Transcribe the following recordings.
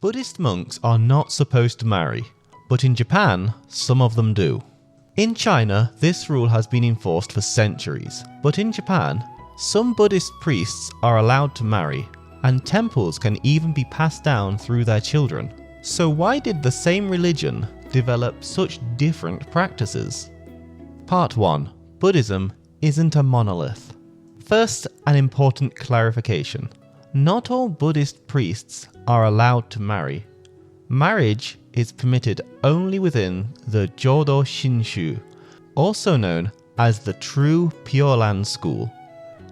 Buddhist monks are not supposed to marry, but in Japan, some of them do. In China, this rule has been enforced for centuries, but in Japan, some Buddhist priests are allowed to marry, and temples can even be passed down through their children. So why did the same religion develop such different practices? Part 1. Buddhism isn't a monolith. First, an important clarification. Not all Buddhist priests are allowed to marry. Marriage is permitted only within the Jodo Shinshu, also known as the True Pure Land School.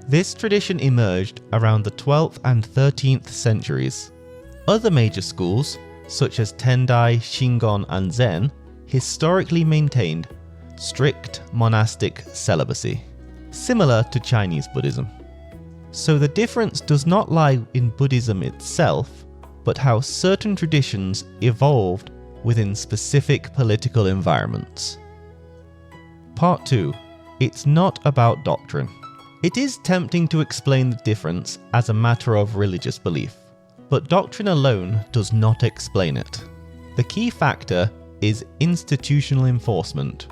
This tradition emerged around the 12th and 13th centuries. Other major schools, such as Tendai, Shingon, and Zen, historically maintained strict monastic celibacy, similar to Chinese Buddhism. So the difference does not lie in Buddhism itself, but how certain traditions evolved within specific political environments. Part 2. It's not about doctrine. It is tempting to explain the difference as a matter of religious belief, but doctrine alone does not explain it. The key factor is institutional enforcement.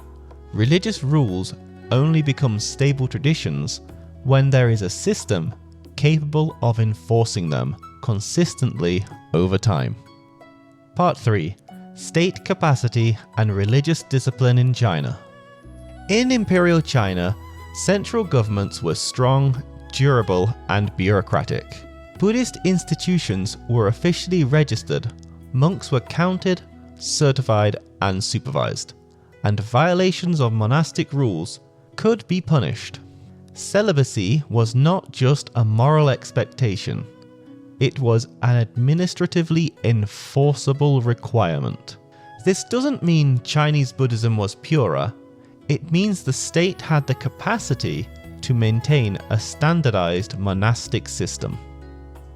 Religious rules only become stable traditions when there is a system capable of enforcing them consistently over time. Part 3. State capacity and religious discipline in China. In imperial China, central governments were strong, durable, and bureaucratic. Buddhist institutions were officially registered, monks were counted, certified, and supervised, and violations of monastic rules could be punished. Celibacy was not just a moral expectation, it was an administratively enforceable requirement. This doesn't mean Chinese Buddhism was purer, it means the state had the capacity to maintain a standardized monastic system.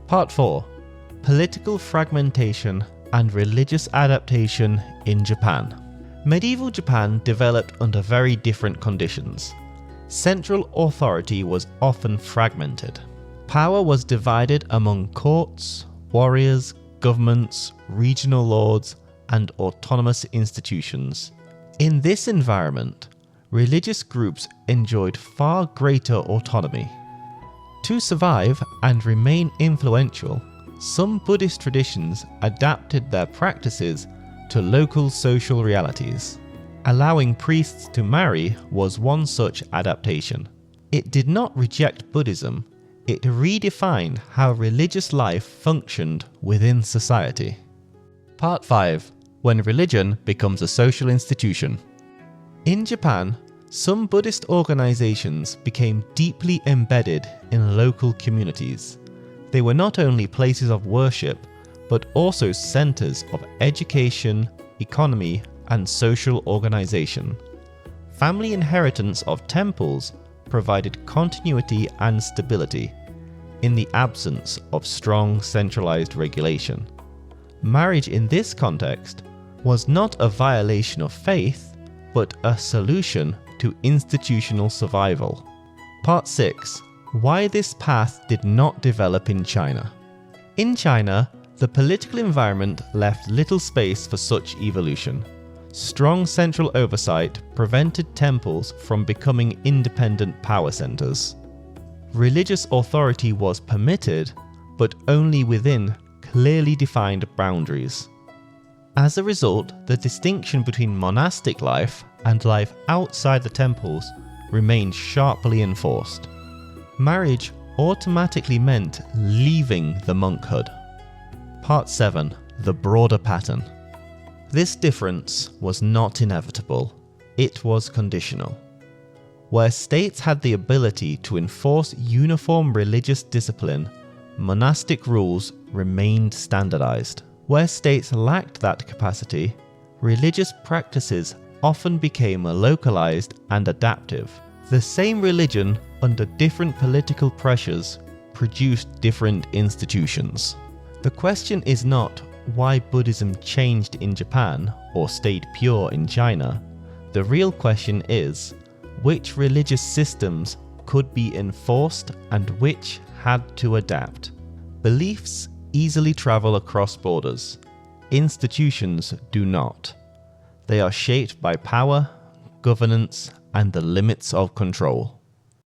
Part 4. Political fragmentation and religious adaptation in Japan. Medieval Japan developed under very different conditions. Central authority was often fragmented. Power was divided among courts, warriors, governments, regional lords, and autonomous institutions. In this environment, religious groups enjoyed far greater autonomy. To survive and remain influential, some Buddhist traditions adapted their practices to local social realities. Allowing priests to marry was one such adaptation. It did not reject Buddhism, it redefined how religious life functioned within society. Part 5. When religion becomes a social institution. In Japan, some Buddhist organizations became deeply embedded in local communities. They were not only places of worship, but also centers of education, economy, and social organization. Family inheritance of temples provided continuity and stability in the absence of strong centralized regulation. Marriage in this context was not a violation of faith, but a solution to institutional survival. Part 6. Why this path did not develop in China. In China, the political environment left little space for such evolution. Strong central oversight prevented temples from becoming independent power centers. Religious authority was permitted, but only within clearly defined boundaries. As a result, the distinction between monastic life and life outside the temples remained sharply enforced. Marriage automatically meant leaving the monkhood. Part 7. The broader pattern. This difference was not inevitable, it was conditional. Where states had the ability to enforce uniform religious discipline, monastic rules remained standardized. Where states lacked that capacity, religious practices often became localized and adaptive. The same religion, under different political pressures, produced different institutions. The question is not why Buddhism changed in Japan or stayed pure in China. The real question is, which religious systems could be enforced and which had to adapt? Beliefs easily travel across borders. Institutions do not. They are shaped by power, governance, and the limits of control.